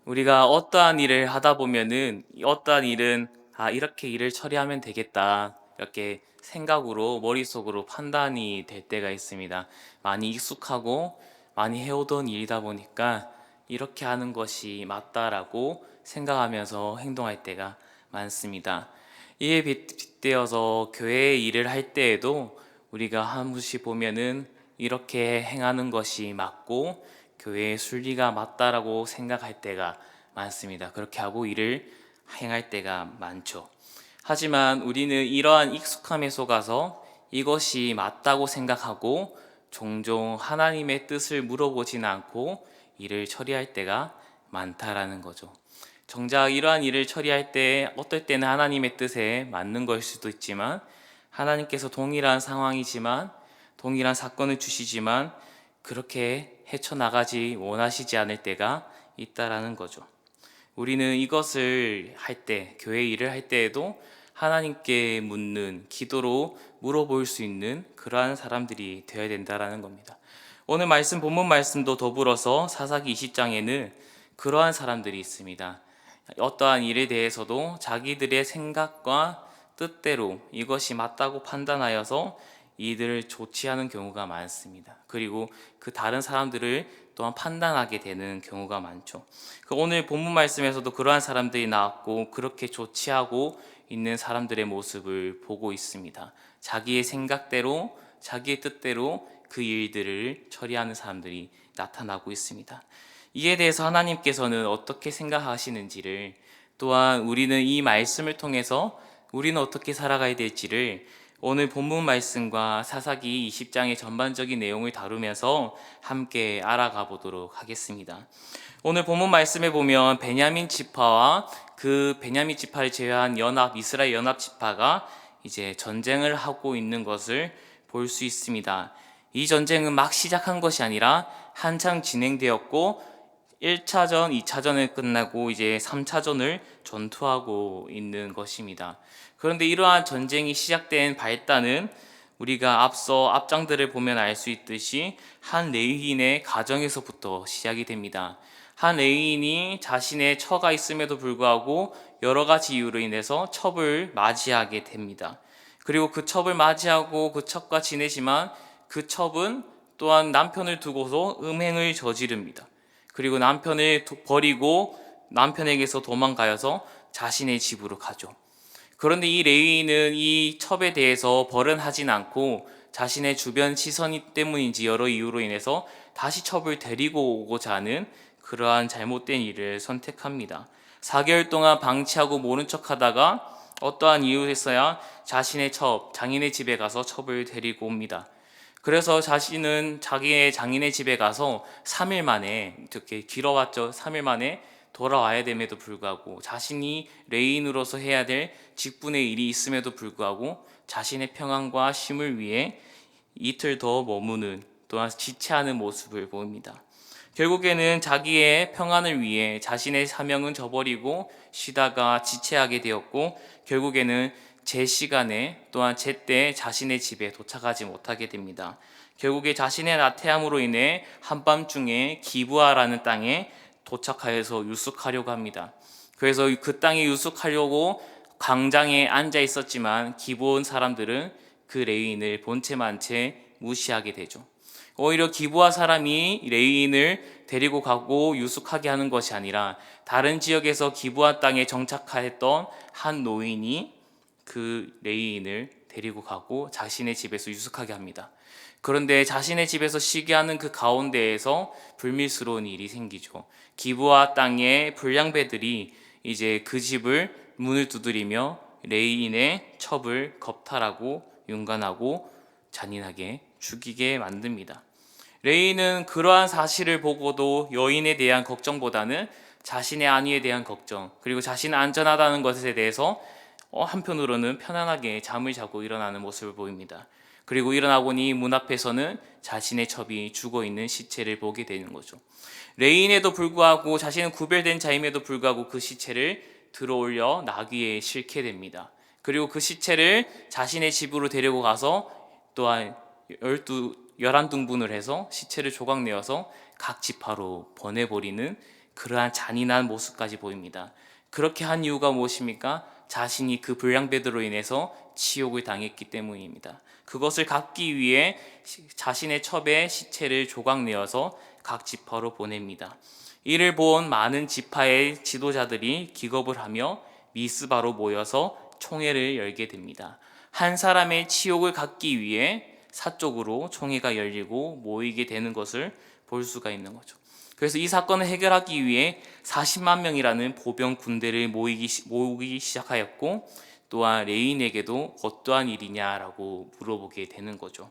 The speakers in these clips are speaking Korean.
우리가 어떠한 일을 하다 보면은 어떠한 일은 이렇게 일을 처리하면 되겠다. 이렇게 생각으로 머릿속으로 판단이 될 때가 있습니다. 많이 익숙하고 많이 해오던 일이다 보니까 이렇게 하는 것이 맞다라고 생각하면서 행동할 때가 많습니다. 이에 빗대어서 교회의 일을 할 때에도 우리가 한 번씩 보면은 이렇게 행하는 것이 맞고 교회의 순리가 맞다라고 생각할 때가 많습니다. 그렇게 하고 일을 행할 때가 많죠. 하지만 우리는 이러한 익숙함에 속아서 이것이 맞다고 생각하고 종종 하나님의 뜻을 물어보지는 않고 일을 처리할 때가 많다라는 거죠. 정작 이러한 일을 처리할 때 어떨 때는 하나님의 뜻에 맞는 걸 수도 있지만 하나님께서 동일한 상황이지만 동일한 사건을 주시지만 그렇게 헤쳐나가지 원하시지 않을 때가 있다라는 거죠. 우리는 이것을 할 때, 교회 일을 할 때에도 하나님께 묻는, 기도로 물어볼 수 있는 그러한 사람들이 되어야 된다라는 겁니다. 오늘 말씀, 본문 말씀도 더불어서 사사기 20장에는 그러한 사람들이 있습니다. 어떠한 일에 대해서도 자기들의 생각과 뜻대로 이것이 맞다고 판단하여서 이들을 조치하는 경우가 많습니다. 그리고 그 다른 사람들을 또한 판단하게 되는 경우가 많죠. 오늘 본문 말씀에서도 그러한 사람들이 나왔고 그렇게 조치하고 있는 사람들의 모습을 보고 있습니다. 자기의 생각대로 자기의 뜻대로 그 일들을 처리하는 사람들이 나타나고 있습니다. 이에 대해서 하나님께서는 어떻게 생각하시는지를, 또한 우리는 이 말씀을 통해서 우리는 어떻게 살아가야 될지를 오늘 본문 말씀과 사사기 20장의 전반적인 내용을 다루면서 함께 알아가 보도록 하겠습니다. 오늘 본문 말씀에 보면 베냐민 지파와 그 베냐민 지파를 제외한 이스라엘 연합 지파가 이제 전쟁을 하고 있는 것을 볼 수 있습니다. 이 전쟁은 막 시작한 것이 아니라 한창 진행되었고 1차전, 2차전을 끝나고 이제 3차전을 전투하고 있는 것입니다. 그런데 이러한 전쟁이 시작된 발단은 우리가 앞서 앞장들을 보면 알 수 있듯이 한 레위인의 가정에서부터 시작이 됩니다. 한 레위인이 자신의 처가 있음에도 불구하고 여러 가지 이유로 인해서 첩을 맞이하게 됩니다. 그리고 그 첩을 맞이하고 그 첩과 지내지만 그 첩은 또한 남편을 두고서 음행을 저지릅니다. 그리고 남편을 버리고 남편에게서 도망가서 자신의 집으로 가죠. 그런데 이 레위인은 이 첩에 대해서 벌은 하진 않고 자신의 주변 시선 때문인지 여러 이유로 인해서 다시 첩을 데리고 오고자 하는 그러한 잘못된 일을 선택합니다. 4개월 동안 방치하고 모른 척하다가 어떠한 이유에서야 자신의 장인의 집에 가서 첩을 데리고 옵니다. 그래서 자신은 자기의 장인의 집에 가서 3일 만에, 이렇게 길어왔죠. 3일 만에 돌아와야 됨에도 불구하고 자신이 레인으로서 해야 될 직분의 일이 있음에도 불구하고 자신의 평안과 쉼을 위해 이틀 더 머무는, 또한 지체하는 모습을 보입니다. 결국에는 자기의 평안을 위해 자신의 사명은 저버리고 쉬다가 지체하게 되었고 결국에는 제 시간에 또한 제때 자신의 집에 도착하지 못하게 됩니다. 결국에 자신의 나태함으로 인해 한밤중에 기브아라는 땅에 도착하여서 유숙하려고 합니다. 그래서 그 땅에 유숙하려고 광장에 앉아 있었지만 기브온 사람들은 그 레위인을 본체만 채 무시하게 되죠. 오히려 기브아 사람이 레위인을 데리고 가고 유숙하게 하는 것이 아니라 다른 지역에서 기브아 땅에 정착했던 한 노인이 그 레위인을 데리고 가고 자신의 집에서 유숙하게 합니다. 그런데 자신의 집에서 쉬게 하는 그 가운데에서 불미스러운 일이 생기죠. 기브아 땅의 불량배들이 이제 그 집을 문을 두드리며 레위인의 첩을 겁탈하고 윤관하고 잔인하게 죽이게 만듭니다. 레이는 그러한 사실을 보고도 여인에 대한 걱정보다는 자신의 안위에 대한 걱정, 그리고 자신은 안전하다는 것에 대해서 한편으로는 편안하게 잠을 자고 일어나는 모습을 보입니다. 그리고 일어나보니 문 앞에서는 자신의 첩이 죽어있는 시체를 보게 되는 거죠. 레인에도 불구하고 자신은 구별된 자임에도 불구하고 그 시체를 들어올려 나귀에 싣게 됩니다. 그리고 그 시체를 자신의 집으로 데리고 가서 또한 11등분을 해서 시체를 조각내어서 각 지파로 보내버리는 그러한 잔인한 모습까지 보입니다. 그렇게 한 이유가 무엇입니까? 자신이 그 불량배들로 인해서 치욕을 당했기 때문입니다. 그것을 갚기 위해 자신의 첩에 시체를 조각내어서 각 지파로 보냅니다. 이를 본 많은 지파의 지도자들이 기겁을 하며 미스바로 모여서 총회를 열게 됩니다. 한 사람의 치욕을 갚기 위해 사적으로 총회가 열리고 모이게 되는 것을 볼 수가 있는 거죠. 그래서 이 사건을 해결하기 위해 40만 명이라는 보병 군대를 모으기 시작하였고, 또한 레인에게도 어떠한 일이냐라고 물어보게 되는 거죠.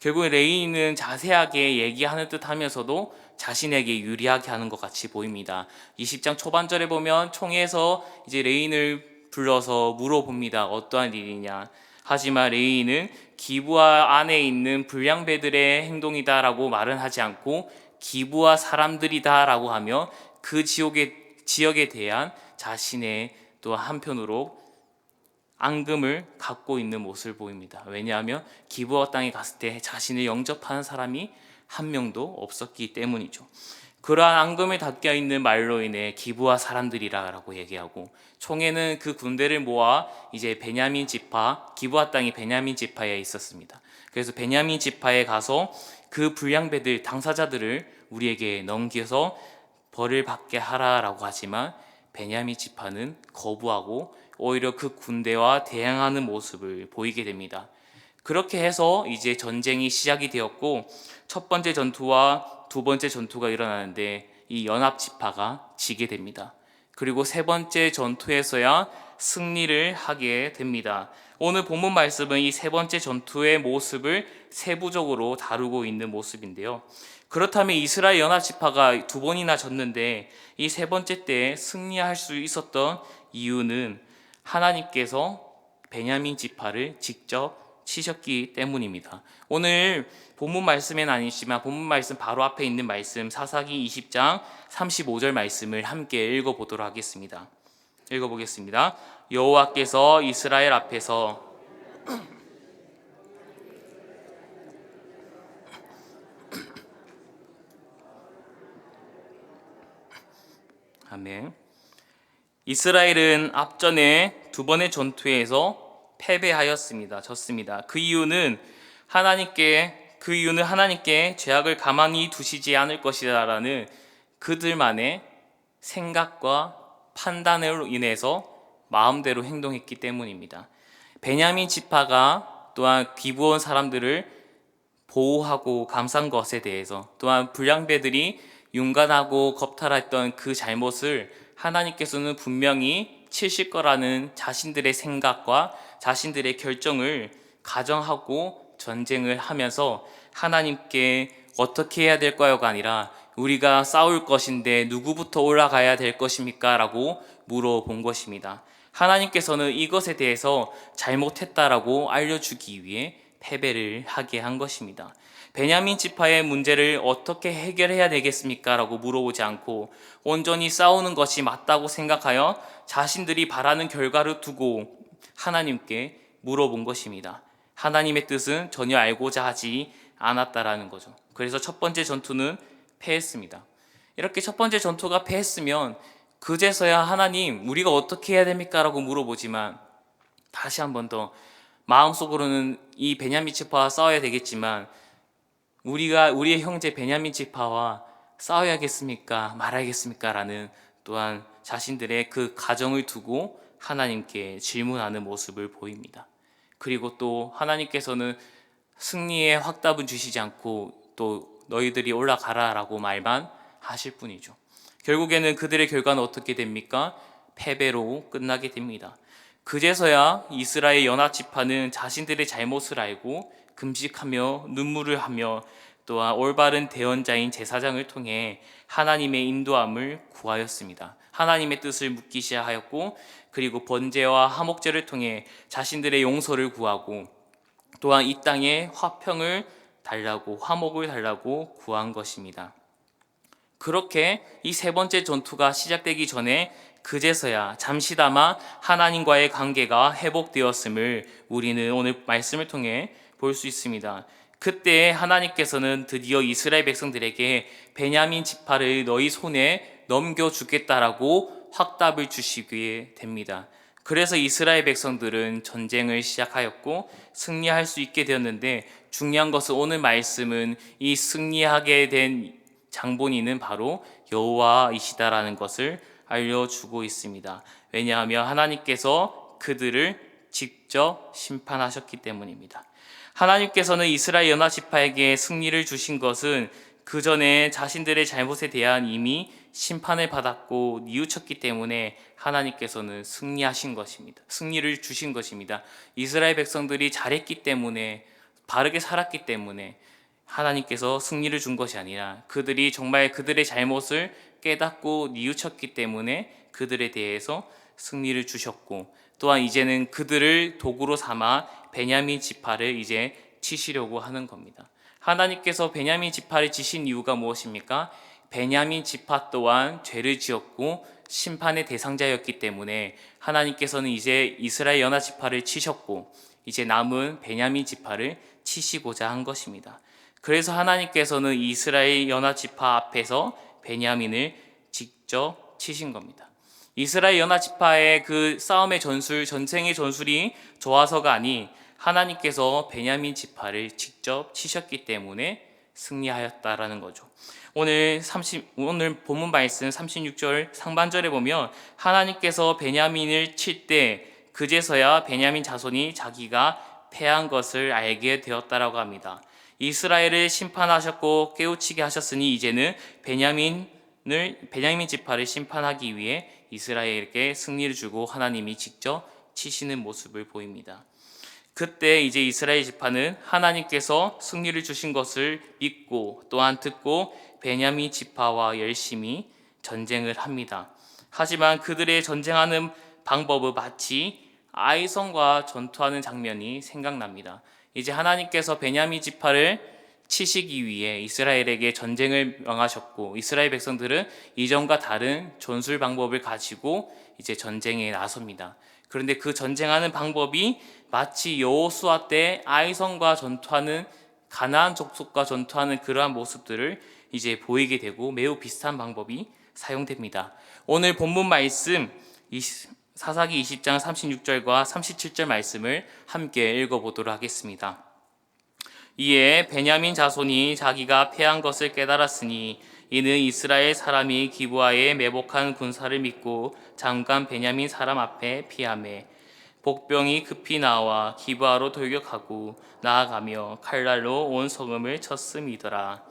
결국 레인은 자세하게 얘기하는 듯 하면서도 자신에게 유리하게 하는 것 같이 보입니다. 20장 초반절에 보면 총회에서 이제 레인을 불러서 물어봅니다. 어떠한 일이냐. 하지만 레인은 기브아 안에 있는 불량배들의 행동이다라고 말은 하지 않고 기브아 사람들이다라고 하며 그 지역에 대한 자신의 또 한편으로 앙금을 갖고 있는 모습을 보입니다. 왜냐하면 기브아 땅에 갔을 때 자신을 영접하는 사람이 한 명도 없었기 때문이죠. 그러한 앙금을 담겨 있는 말로 인해 기브아 사람들이라고 얘기하고, 총회는 그 군대를 모아 이제 베냐민 지파, 기브아 땅이 베냐민 지파에 있었습니다. 그래서 베냐민 지파에 가서 그 불량배들, 당사자들을 우리에게 넘겨서 벌을 받게 하라라고 하지만 베냐민 지파는 거부하고 오히려 그 군대와 대항하는 모습을 보이게 됩니다. 그렇게 해서 이제 전쟁이 시작이 되었고, 첫 번째 전투와 두 번째 전투가 일어나는데 이 연합 지파가 지게 됩니다. 그리고 세 번째 전투에서야 승리를 하게 됩니다. 오늘 본문 말씀은 이 세 번째 전투의 모습을 세부적으로 다루고 있는 모습인데요. 그렇다면 이스라엘 연합 지파가 두 번이나 졌는데 이 세 번째 때 승리할 수 있었던 이유는 하나님께서 베냐민 지파를 직접 치셨기 때문입니다. 오늘 본문 말씀은 아니지만 본문 말씀 바로 앞에 있는 말씀 사사기 20장 35절 말씀을 함께 읽어보도록 하겠습니다. 읽어보겠습니다. 여호와께서 이스라엘 앞에서 아멘. 이스라엘은 앞전에 두 번의 전투에서 패배하였습니다. 졌습니다. 그 이유는 하나님께 죄악을 가만히 두시지 않을 것이라는 그들만의 생각과 판단으로 인해서 마음대로 행동했기 때문입니다. 베냐민 지파가 또한 기브온 사람들을 보호하고 감싼 것에 대해서, 또한 불량배들이 윤곽하고 겁탈했던 그 잘못을 하나님께서는 분명히 치실 거라는 자신들의 생각과 자신들의 결정을 가정하고 전쟁을 하면서 하나님께 어떻게 해야 될까요가 아니라 우리가 싸울 것인데 누구부터 올라가야 될 것입니까? 라고 물어본 것입니다. 하나님께서는 이것에 대해서 잘못했다라고 알려주기 위해 패배를 하게 한 것입니다. 베냐민 지파의 문제를 어떻게 해결해야 되겠습니까? 라고 물어보지 않고 온전히 싸우는 것이 맞다고 생각하여 자신들이 바라는 결과를 두고 하나님께 물어본 것입니다. 하나님의 뜻은 전혀 알고자 하지 않았다라는 거죠. 그래서 첫 번째 전투는 패했습니다. 이렇게 첫 번째 전투가 패했으면 그제서야 하나님 우리가 어떻게 해야 됩니까? 라고 물어보지만 다시 한 번 더 마음속으로는 이 베냐민 지파와 싸워야 되겠지만 우리의 형제 베냐민 지파와 싸워야겠습니까? 말아야겠습니까? 라는 또한 자신들의 그 가정을 두고 하나님께 질문하는 모습을 보입니다. 그리고 또 하나님께서는 승리의 확답은 주시지 않고 또 너희들이 올라가라 라고 말만 하실 뿐이죠. 결국에는 그들의 결과는 어떻게 됩니까? 패배로 끝나게 됩니다. 그제서야 이스라엘 연합 지파는 자신들의 잘못을 알고 금식하며 눈물을 하며 또한 올바른 대언자인 제사장을 통해 하나님의 인도함을 구하였습니다. 하나님의 뜻을 묻기 시작하였고, 그리고 번제와 화목제를 통해 자신들의 용서를 구하고 또한 이 땅에 화평을 달라고, 화목을 달라고 구한 것입니다. 그렇게 이 세 번째 전투가 시작되기 전에 그제서야 잠시나마 하나님과의 관계가 회복되었음을 우리는 오늘 말씀을 통해 볼 수 있습니다. 그때 하나님께서는 드디어 이스라엘 백성들에게 베냐민 지파를 너희 손에 넘겨주겠다라고 확답을 주시게 됩니다. 그래서 이스라엘 백성들은 전쟁을 시작하였고 승리할 수 있게 되었는데, 중요한 것은 오늘 말씀은 이 승리하게 된 장본인은 바로 여호와이시다라는 것을 알려주고 있습니다. 왜냐하면 하나님께서 그들을 직접 심판하셨기 때문입니다. 하나님께서는 이스라엘 연합 지파에게 승리를 주신 것은 그 전에 자신들의 잘못에 대한 이미 심판을 받았고 뉘우쳤기 때문에 하나님께서는 승리하신 것입니다. 승리를 주신 것입니다. 이스라엘 백성들이 잘했기 때문에, 바르게 살았기 때문에 하나님께서 승리를 준 것이 아니라 그들이 정말 그들의 잘못을 깨닫고 뉘우쳤기 때문에 그들에 대해서 승리를 주셨고, 또한 이제는 그들을 도구로 삼아 베냐민 지파를 이제 치시려고 하는 겁니다. 하나님께서 베냐민 지파를 치신 이유가 무엇입니까? 베냐민 지파 또한 죄를 지었고 심판의 대상자였기 때문에 하나님께서는 이제 이스라엘 연합 지파를 치셨고 이제 남은 베냐민 지파를 치시고자 한 것입니다. 그래서 하나님께서는 이스라엘 연합 지파 앞에서 베냐민을 직접 치신 겁니다. 이스라엘 연합 지파의 그 싸움의 전술, 전쟁의 전술이 좋아서가 아니 하나님께서 베냐민 지파를 직접 치셨기 때문에 승리하였다라는 거죠. 오늘 본문 말씀 36절 상반절에 보면 하나님께서 베냐민을 칠 때 그제서야 베냐민 자손이 자기가 패한 것을 알게 되었다라고 합니다. 이스라엘을 심판하셨고 깨우치게 하셨으니 이제는 베냐민 지파를 심판하기 위해 이스라엘에게 승리를 주고 하나님이 직접 치시는 모습을 보입니다. 그때 이제 이스라엘 지파는 하나님께서 승리를 주신 것을 믿고 또한 듣고 베냐민 지파와 열심히 전쟁을 합니다. 하지만 그들의 전쟁하는 방법은 마치 아이성과 전투하는 장면이 생각납니다. 이제 하나님께서 베냐민 지파를 치시기 위해 이스라엘에게 전쟁을 명하셨고 이스라엘 백성들은 이전과 다른 전술 방법을 가지고 이제 전쟁에 나섭니다. 그런데 그 전쟁하는 방법이 마치 여호수아 때 아이성과 전투하는, 가나안 족속과 전투하는 그러한 모습들을 이제 보이게 되고 매우 비슷한 방법이 사용됩니다. 오늘 본문 말씀 사사기 20장 36절과 37절 말씀을 함께 읽어보도록 하겠습니다. 이에 베냐민 자손이 자기가 패한 것을 깨달았으니 이는 이스라엘 사람이 기브아에 매복한 군사를 믿고 잠깐 베냐민 사람 앞에 피하매 복병이 급히 나와 기브아로 돌격하고 나아가며 칼날로 온 성읍을 쳤음이더라.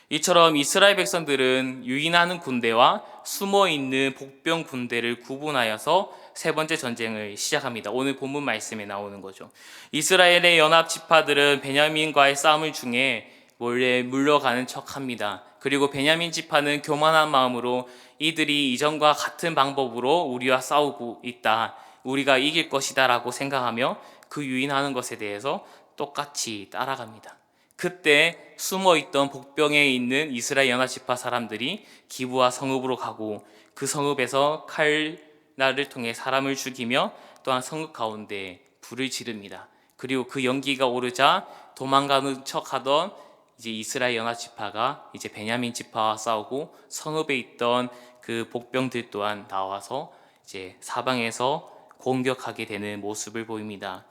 이처럼 이스라엘 백성들은 유인하는 군대와 숨어있는 복병 군대를 구분하여서 세 번째 전쟁을 시작합니다. 오늘 본문 말씀에 나오는 거죠. 이스라엘의 연합 지파들은 베냐민과의 싸움을 중에 몰래 물러가는 척합니다. 그리고 베냐민 지파는 교만한 마음으로 이들이 이전과 같은 방법으로 우리와 싸우고 있다, 우리가 이길 것이다 라고 생각하며 그 유인하는 것에 대해서 똑같이 따라갑니다. 그때 숨어있던 복병에 있는 이스라엘 연합 지파 사람들이 기브아 성읍으로 가고 그 성읍에서 칼날을 통해 사람을 죽이며 또한 성읍 가운데 불을 지릅니다. 그리고 그 연기가 오르자 도망가는 척하던 이제 이스라엘 연합 지파가 이제 베냐민 지파와 싸우고 성읍에 있던 그 복병들 또한 나와서 이제 사방에서 공격하게 되는 모습을 보입니다.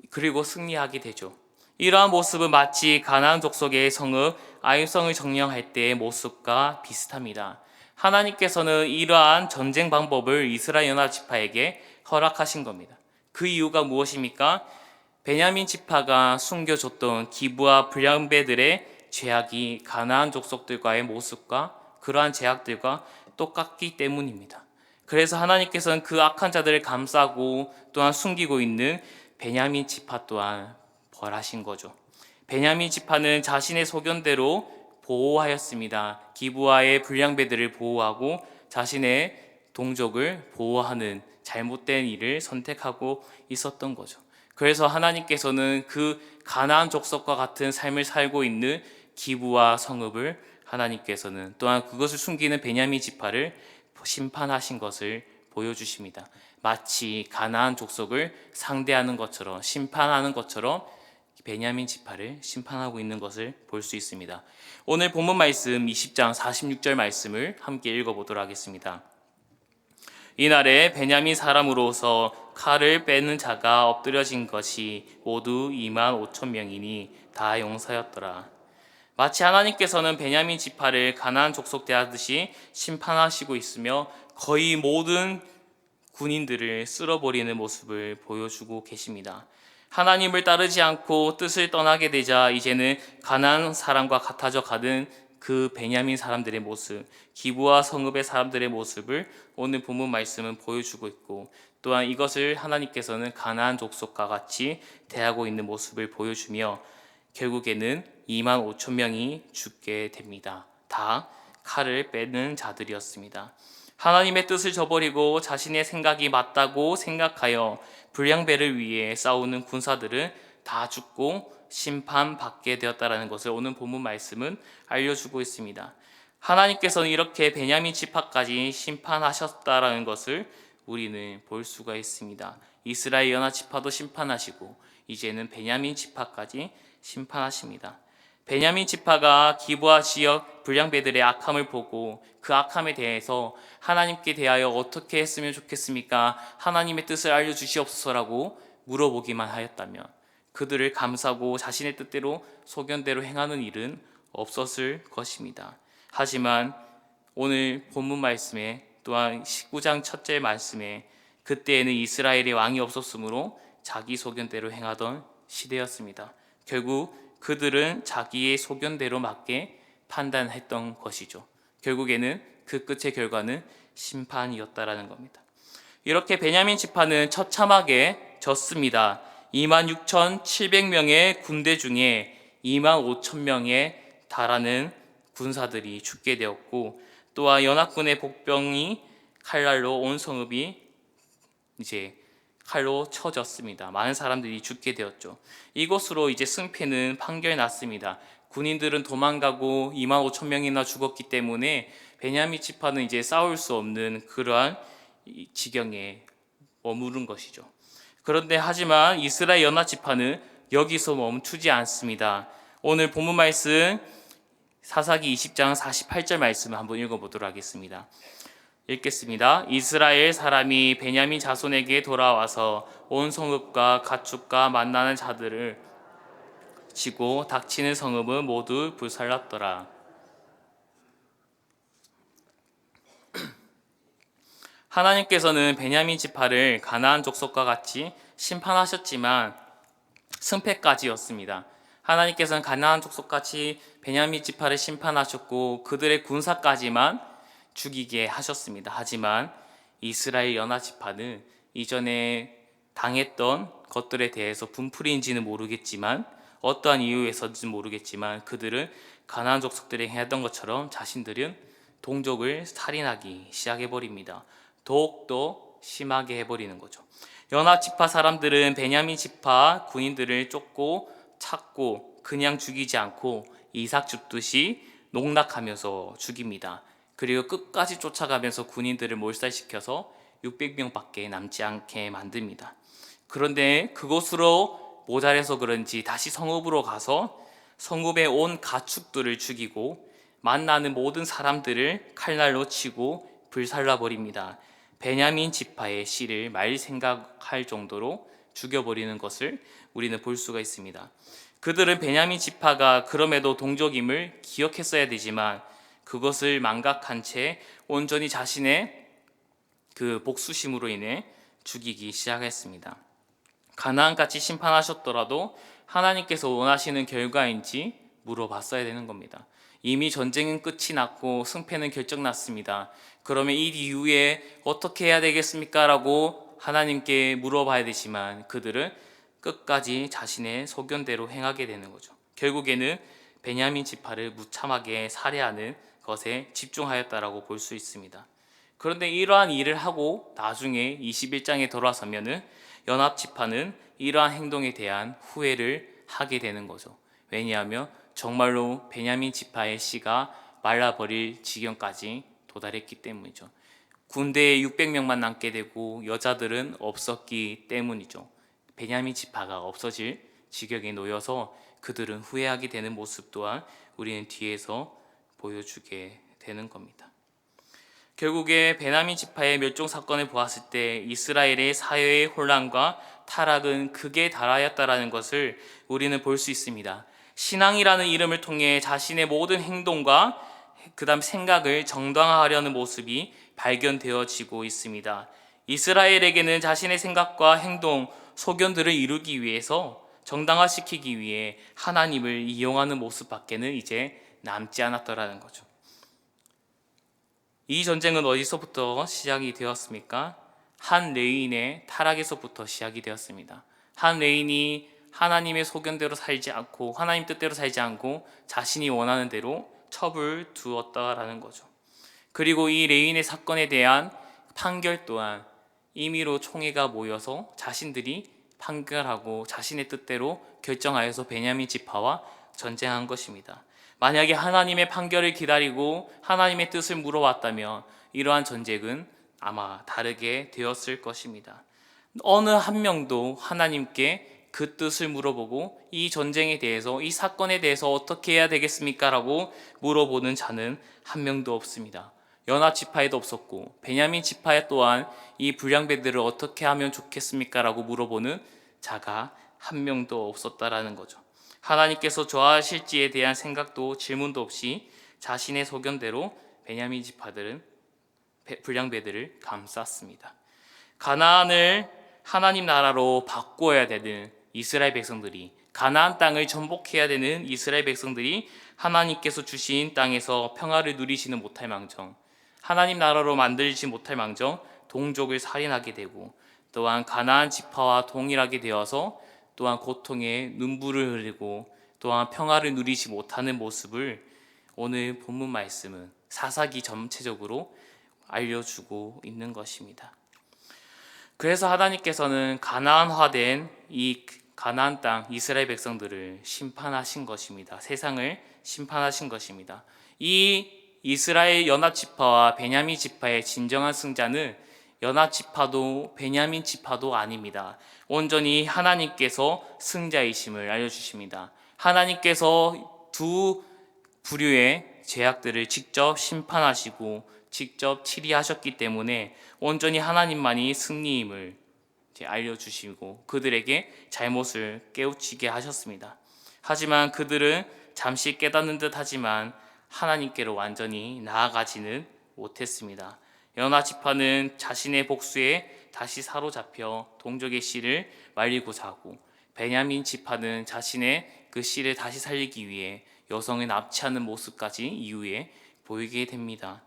그리고 승리하게 되죠. 이러한 모습은 마치 가나안 족속의 성읍 아이성을 점령할 때의 모습과 비슷합니다. 하나님께서는 이러한 전쟁 방법을 이스라엘 연합 지파에게 허락하신 겁니다. 그 이유가 무엇입니까? 베냐민 지파가 숨겨줬던 기브아 불량배들의 죄악이 가나안 족속들과의 모습과 그러한 죄악들과 똑같기 때문입니다. 그래서 하나님께서는 그 악한 자들을 감싸고 또한 숨기고 있는 베냐민 지파 또한 벌하신 거죠. 베냐민 지파는 자신의 소견대로 보호하였습니다. 기브아의 불량배들을 보호하고 자신의 동족을 보호하는 잘못된 일을 선택하고 있었던 거죠. 그래서 하나님께서는 그 가나안 족속과 같은 삶을 살고 있는 기브아 성읍을 하나님께서는 또한 그것을 숨기는 베냐민 지파를 심판하신 것을 보여주십니다. 마치 가나안 족속을 상대하는 것처럼, 심판하는 것처럼 베냐민 지파를 심판하고 있는 것을 볼 수 있습니다. 오늘 본문 말씀 20장 46절 말씀을 함께 읽어보도록 하겠습니다. 이날에 베냐민 사람으로서 칼을 빼는 자가 엎드려진 것이 모두 2만 5천 명이니 다 용사였더라. 마치 하나님께서는 베냐민 지파를 가나안 족속 대하듯이 심판하시고 있으며 거의 모든 군인들을 쓸어버리는 모습을 보여주고 계십니다. 하나님을 따르지 않고 뜻을 떠나게 되자 이제는 가나안 사람과 같아져 가는 그 베냐민 사람들의 모습, 기브와 성읍의 사람들의 모습을 오늘 본문 말씀은 보여주고 있고, 또한 이것을 하나님께서는 가나안 족속과 같이 대하고 있는 모습을 보여주며 결국에는 2만 5천 명이 죽게 됩니다. 다 칼을 빼는 자들이었습니다. 하나님의 뜻을 저버리고 자신의 생각이 맞다고 생각하여 불량배를 위해 싸우는 군사들은 다 죽고 심판받게 되었다라는 것을 오늘 본문 말씀은 알려주고 있습니다. 하나님께서는 이렇게 베냐민 지파까지 심판하셨다라는 것을 우리는 볼 수가 있습니다. 이스라엘 연합 지파도 심판하시고 이제는 베냐민 지파까지 심판하십니다. 베냐민 지파가 기브아 지역 불량배들의 악함을 보고 그 악함에 대해서 하나님께 대하여 어떻게 했으면 좋겠습니까? 하나님의 뜻을 알려주시옵소서라고 물어보기만 하였다면 그들을 감싸고 자신의 뜻대로 소견대로 행하는 일은 없었을 것입니다. 하지만 오늘 본문 말씀에 또한 19장 첫째 말씀에 그때에는 이스라엘의 왕이 없었으므로 자기 소견대로 행하던 시대였습니다. 결국 그들은 자기의 소견대로 맞게 판단했던 것이죠. 결국에는 그 끝의 결과는 심판이었다라는 겁니다. 이렇게 베냐민 지파는 처참하게 졌습니다. 26,700명의 군대 중에 25,000명에 달하는 군사들이 죽게 되었고, 또한 연합군의 복병이 칼날로 온 성읍이 이제 칼로 쳐졌습니다. 많은 사람들이 죽게 되었죠. 이것으로 이제 승패는 판결났습니다. 군인들은 도망가고 2만 5천 명이나 죽었기 때문에 베냐민 지파는 이제 싸울 수 없는 그러한 지경에 머무른 것이죠. 그런데 하지만 이스라엘 연합 지파는 여기서 멈추지 않습니다. 오늘 본문 말씀 사사기 20장 48절 말씀을 한번 읽어보도록 하겠습니다. 읽겠습니다. 이스라엘 사람이 베냐민 자손에게 돌아와서 온 성읍과 가축과 만나는 자들을 치고 닥치는 성읍은 모두 불살랐더라. 하나님께서는 베냐민 지파를 가나안 족속과 같이 심판하셨지만 승패까지였습니다. 하나님께서는 가나안 족속같이 베냐민 지파를 심판하셨고 그들의 군사까지만 죽이게 하셨습니다. 하지만 이스라엘 연합 지파는 이전에 당했던 것들에 대해서 분풀이인지는 모르겠지만 어떠한 이유에서인지 모르겠지만 그들은 가나안 족속들이 했던 것처럼 자신들은 동족을 살인하기 시작해버립니다. 더욱더 심하게 해버리는 거죠. 연합 지파 사람들은 베냐민 지파 군인들을 쫓고 찾고 그냥 죽이지 않고 이삭 줍듯이 농락하면서 죽입니다. 그리고 끝까지 쫓아가면서 군인들을 몰살시켜서 600명밖에 남지 않게 만듭니다. 그런데 그곳으로 모자라서 그런지 다시 성읍으로 가서 성읍에 온 가축들을 죽이고 만나는 모든 사람들을 칼날로 치고 불살라버립니다. 베냐민 지파의 씨를 말 생각할 정도로 죽여버리는 것을 우리는 볼 수가 있습니다. 그들은 베냐민 지파가 그럼에도 동족임을 기억했어야 되지만 그것을 망각한 채 온전히 자신의 그 복수심으로 인해 죽이기 시작했습니다. 가나안같이 심판하셨더라도 하나님께서 원하시는 결과인지 물어봤어야 되는 겁니다. 이미 전쟁은 끝이 났고 승패는 결정났습니다. 그러면 이 이후에 어떻게 해야 되겠습니까? 라고 하나님께 물어봐야 되지만 그들은 끝까지 자신의 소견대로 행하게 되는 거죠. 결국에는 베냐민 지파를 무참하게 살해하는 것에 집중하였다라고 볼 수 있습니다. 그런데 이러한 일을 하고 나중에 21장에 돌아서면은 연합 지파는 이러한 행동에 대한 후회를 하게 되는 거죠. 왜냐하면 정말로 베냐민 지파의 씨가 말라버릴 지경까지 도달했기 때문이죠. 군대에 600명만 남게 되고 여자들은 없었기 때문이죠. 베냐민 지파가 없어질 지경에 놓여서 그들은 후회하게 되는 모습 또한 우리는 뒤에서 보여주게 되는 겁니다. 결국에 베냐민 지파의 멸종 사건을 보았을 때 이스라엘의 사회의 혼란과 타락은 극에 달하였다라는 것을 우리는 볼 수 있습니다. 신앙이라는 이름을 통해 자신의 모든 행동과 그다음 생각을 정당화하려는 모습이 발견되어지고 있습니다. 이스라엘에게는 자신의 생각과 행동, 소견들을 이루기 위해서 정당화시키기 위해 하나님을 이용하는 모습밖에는 이제 남지 않았더라는 거죠. 이 전쟁은 어디서부터 시작이 되었습니까? 한 레인의 타락에서부터 시작이 되었습니다. 한 레인이 하나님의 소견대로 살지 않고 하나님 뜻대로 살지 않고 자신이 원하는 대로 첩을 두었다라는 거죠. 그리고 이 레인의 사건에 대한 판결 또한 임의로 총회가 모여서 자신들이 판결하고 자신의 뜻대로 결정하여서 베냐민 지파와 전쟁한 것입니다. 만약에 하나님의 판결을 기다리고 하나님의 뜻을 물어왔다면 이러한 전쟁은 아마 다르게 되었을 것입니다. 어느 한 명도 하나님께 그 뜻을 물어보고 이 전쟁에 대해서, 이 사건에 대해서 어떻게 해야 되겠습니까? 라고 물어보는 자는 한 명도 없습니다. 연합 지파에도 없었고 베냐민 지파에 또한 이 불량배들을 어떻게 하면 좋겠습니까? 라고 물어보는 자가 한 명도 없었다라는 거죠. 하나님께서 좋아하실지에 대한 생각도 질문도 없이 자신의 소견대로 베냐민 지파들은 불량배들을 감쌌습니다. 가나안을 하나님 나라로 바꿔야 되는 이스라엘 백성들이, 가나안 땅을 정복해야 되는 이스라엘 백성들이 하나님께서 주신 땅에서 평화를 누리지는 못할 망정, 하나님 나라로 만들지 못할 망정 동족을 살인하게 되고 또한 가나안 지파와 동일하게 되어서 또한 고통에 눈물을 흘리고 또한 평화를 누리지 못하는 모습을 오늘 본문 말씀은 사사기 전체적으로 알려주고 있는 것입니다. 그래서 하나님께서는 가나안화된 이 가나안 땅 이스라엘 백성들을 심판하신 것입니다. 세상을 심판하신 것입니다. 이 이스라엘 연합 지파와 베냐민 지파의 진정한 승자는 연합 지파도 베냐민 지파도 아닙니다. 온전히 하나님께서 승자이심을 알려주십니다. 하나님께서 두 부류의 죄악들을 직접 심판하시고 직접 치리하셨기 때문에 온전히 하나님만이 승리임을 알려주시고 그들에게 잘못을 깨우치게 하셨습니다. 하지만 그들은 잠시 깨닫는 듯 하지만 하나님께로 완전히 나아가지는 못했습니다. 연합 지파는 자신의 복수에 다시 사로잡혀 동족의 씨를 말리고자 하고 베냐민 지파는 자신의 그 씨를 다시 살리기 위해 여성을 납치하는 모습까지 이후에 보이게 됩니다.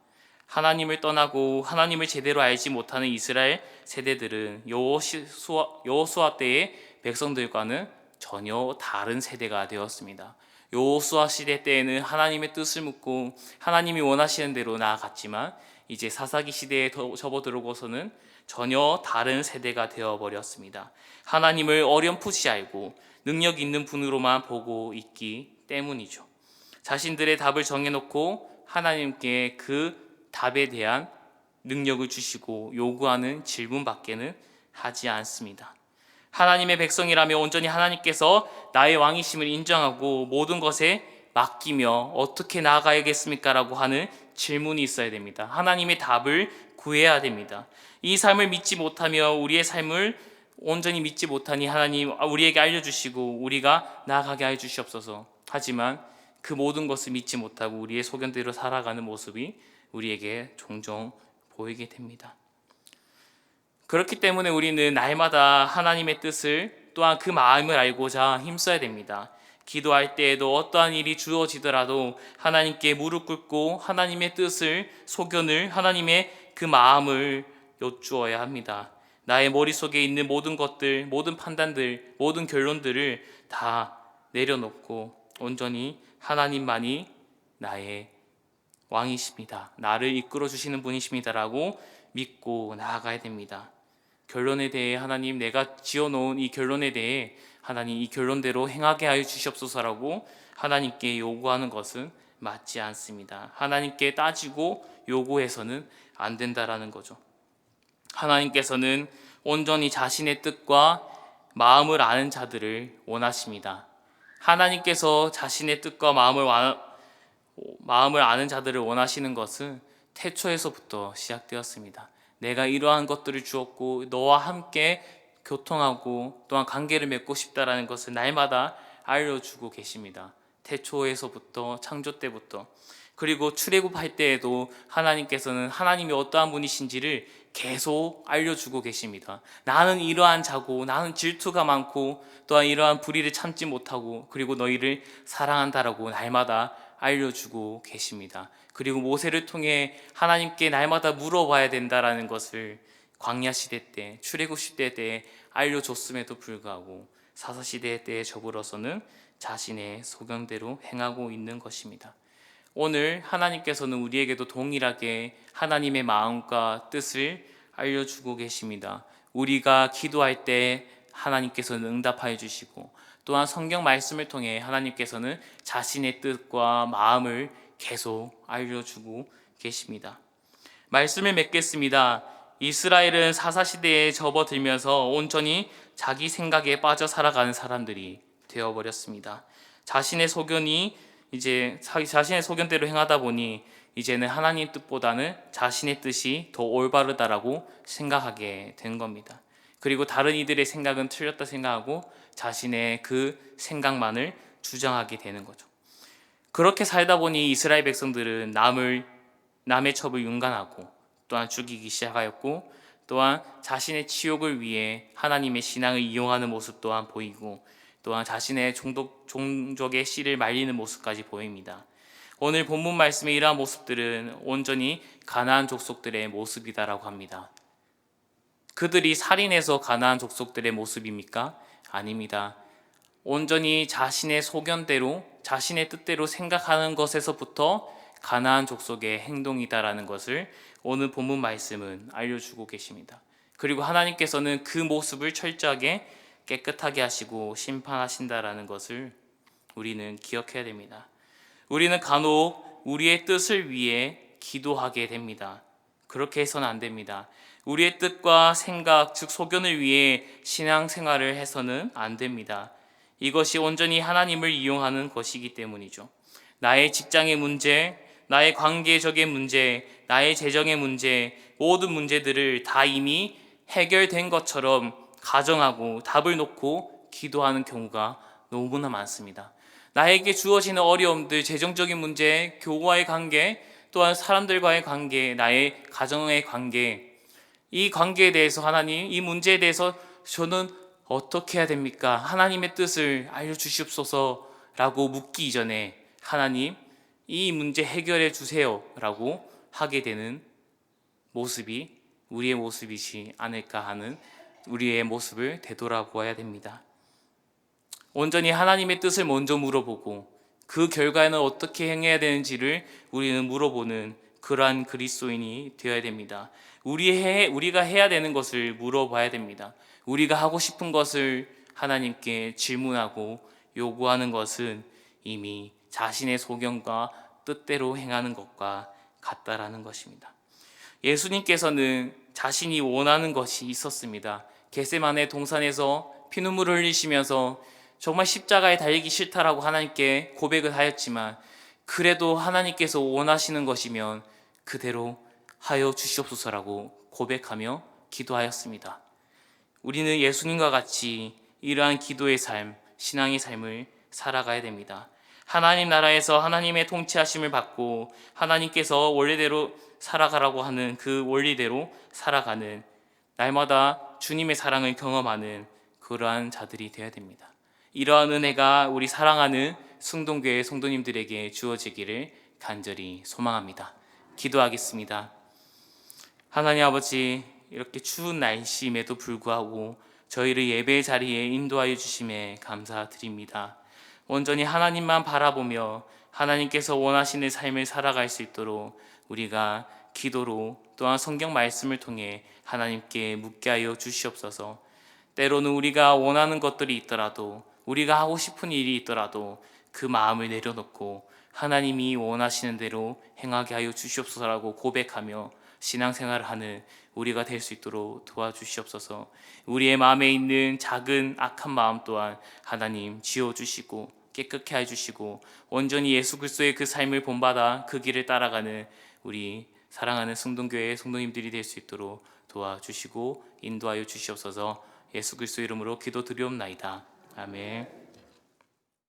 하나님을 떠나고 하나님을 제대로 알지 못하는 이스라엘 세대들은 여호수아 때의 백성들과는 전혀 다른 세대가 되었습니다. 여호수아 시대 때에는 하나님의 뜻을 묻고 하나님이 원하시는 대로 나아갔지만 이제 사사기 시대에 접어들어서는 전혀 다른 세대가 되어버렸습니다. 하나님을 어렴풋이 알고 능력 있는 분으로만 보고 있기 때문이죠. 자신들의 답을 정해놓고 하나님께 그 답에 대한 능력을 주시고 요구하는 질문밖에는 하지 않습니다. 하나님의 백성이라며 온전히 하나님께서 나의 왕이심을 인정하고 모든 것에 맡기며 어떻게 나아가야겠습니까? 라고 하는 질문이 있어야 됩니다. 하나님의 답을 구해야 됩니다. 이 삶을 믿지 못하며 우리의 삶을 온전히 믿지 못하니 하나님 우리에게 알려주시고 우리가 나아가게 해주시옵소서. 하지만 그 모든 것을 믿지 못하고 우리의 소견대로 살아가는 모습이 우리에게 종종 보이게 됩니다. 그렇기 때문에 우리는 날마다 하나님의 뜻을 또한 그 마음을 알고자 힘써야 됩니다. 기도할 때에도 어떠한 일이 주어지더라도 하나님께 무릎 꿇고 하나님의 뜻을, 소견을, 하나님의 그 마음을 여쭈어야 합니다. 나의 머릿속에 있는 모든 것들, 모든 판단들, 모든 결론들을 다 내려놓고 온전히 하나님만이 나의 왕이십니다. 나를 이끌어 주시는 분이십니다라고 믿고 나아가야 됩니다. 결론에 대해 하나님 내가 지어놓은 이 결론에 대해 하나님 이 결론대로 행하게 하여 주시옵소서라고 하나님께 요구하는 것은 맞지 않습니다. 하나님께 따지고 요구해서는 안 된다라는 거죠. 하나님께서는 온전히 자신의 뜻과 마음을 아는 자들을 원하십니다. 하나님께서 자신의 뜻과 마음을 아는 자들을 원하시는 것은 태초에서부터 시작되었습니다. 내가 이러한 것들을 주었고 너와 함께 교통하고 또한 관계를 맺고 싶다라는 것을 날마다 알려주고 계십니다. 태초에서부터 창조 때부터. 그리고 출애굽할 때에도 하나님께서는 하나님이 어떠한 분이신지를 계속 알려주고 계십니다. 나는 이러한 자고 나는 질투가 많고 또한 이러한 불의를 참지 못하고 그리고 너희를 사랑한다라고 날마다 알려주고 계십니다. 그리고 모세를 통해 하나님께 날마다 물어봐야 된다라는 것을 광야 시대 때, 출애굽 시대 때 알려줬음에도 불구하고 사사 시대 때에 접으로서는 자신의 소견대로 행하고 있는 것입니다. 오늘 하나님께서는 우리에게도 동일하게 하나님의 마음과 뜻을 알려주고 계십니다. 우리가 기도할 때 하나님께서는 응답하여 주시고 또한 성경 말씀을 통해 하나님께서는 자신의 뜻과 마음을 계속 알려주고 계십니다. 말씀을 맺겠습니다. 이스라엘은 사사시대에 접어들면서 온전히 자기 생각에 빠져 살아가는 사람들이 되어버렸습니다. 자신의 소견대로 행하다 보니 이제는 하나님 뜻보다는 자신의 뜻이 더 올바르다라고 생각하게 된 겁니다. 그리고 다른 이들의 생각은 틀렸다 생각하고 자신의 그 생각만을 주장하게 되는 거죠. 그렇게 살다 보니 이스라엘 백성들은 남의 첩을 윤간하고 또한 죽이기 시작하였고 또한 자신의 치욕을 위해 하나님의 신앙을 이용하는 모습 또한 보이고 또한 자신의 종족의 씨를 말리는 모습까지 보입니다. 오늘 본문 말씀의 이러한 모습들은 온전히 가나안 족속들의 모습이다라고 합니다. 그들이 살인해서 가나안 족속들의 모습입니까? 아닙니다. 온전히 자신의 소견대로 자신의 뜻대로 생각하는 것에서부터 가나안 족속의 행동이다라는 것을 오늘 본문 말씀은 알려주고 계십니다. 그리고 하나님께서는 그 모습을 철저하게 깨끗하게 하시고 심판하신다라는 것을 우리는 기억해야 됩니다. 우리는 간혹 우리의 뜻을 위해 기도하게 됩니다. 그렇게 해서는 안 됩니다. 우리의 뜻과 생각, 즉 소견을 위해 신앙생활을 해서는 안 됩니다. 이것이 온전히 하나님을 이용하는 것이기 때문이죠. 나의 직장의 문제, 나의 관계적인 문제, 나의 재정의 문제, 모든 문제들을 다 이미 해결된 것처럼 가정하고 답을 놓고 기도하는 경우가 너무나 많습니다. 나에게 주어지는 어려움들, 재정적인 문제, 교우와의 관계, 또한 사람들과의 관계, 나의 가정의 관계, 이 관계에 대해서 하나님, 이 문제에 대해서 저는 어떻게 해야 됩니까? 하나님의 뜻을 알려주시옵소서 라고 묻기 이전에 하나님, 이 문제 해결해 주세요 라고 하게 되는 모습이 우리의 모습이지 않을까 하는 우리의 모습을 되돌아보아야 됩니다. 온전히 하나님의 뜻을 먼저 물어보고 그 결과에는 어떻게 행해야 되는지를 우리는 물어보는 그러한 그리스도인이 되어야 됩니다. 우리가 해야 되는 것을 물어봐야 됩니다. 우리가 하고 싶은 것을 하나님께 질문하고 요구하는 것은 이미 자신의 소견과 뜻대로 행하는 것과 같다라는 것입니다. 예수님께서는 자신이 원하는 것이 있었습니다. 겟세마네 동산에서 피눈물을 흘리시면서 정말 십자가에 달리기 싫다라고 하나님께 고백을 하였지만 그래도 하나님께서 원하시는 것이면 그대로 하여 주시옵소서라고 고백하며 기도하였습니다. 우리는 예수님과 같이 이러한 기도의 삶, 신앙의 삶을 살아가야 됩니다. 하나님 나라에서 하나님의 통치하심을 받고 하나님께서 원래대로 살아가라고 하는 그 원리대로 살아가는 날마다 주님의 사랑을 경험하는 그러한 자들이 되어야 됩니다. 이러한 은혜가 우리 사랑하는 승동교회 성도님들에게 주어지기를 간절히 소망합니다. 기도하겠습니다. 하나님 아버지, 이렇게 추운 날씨임에도 불구하고 저희를 예배의 자리에 인도하여 주심에 감사드립니다. 온전히 하나님만 바라보며 하나님께서 원하시는 삶을 살아갈 수 있도록 우리가 기도로 또한 성경 말씀을 통해 하나님께 묻게 하여 주시옵소서. 때로는 우리가 원하는 것들이 있더라도 우리가 하고 싶은 일이 있더라도 그 마음을 내려놓고 하나님이 원하시는 대로 행하게 하여 주시옵소서라고 고백하며 신앙생활을 하는 우리가 될 수 있도록 도와주시옵소서. 우리의 마음에 있는 작은 악한 마음 또한 하나님 지워주시고 깨끗게 해주시고 온전히 예수 그리스도의 그 삶을 본받아 그 길을 따라가는 우리 사랑하는 성동교회의 성도님들이 될 수 있도록 도와주시고 인도하여 주시옵소서. 예수 그리스도 이름으로 기도드리옵나이다. 아멘.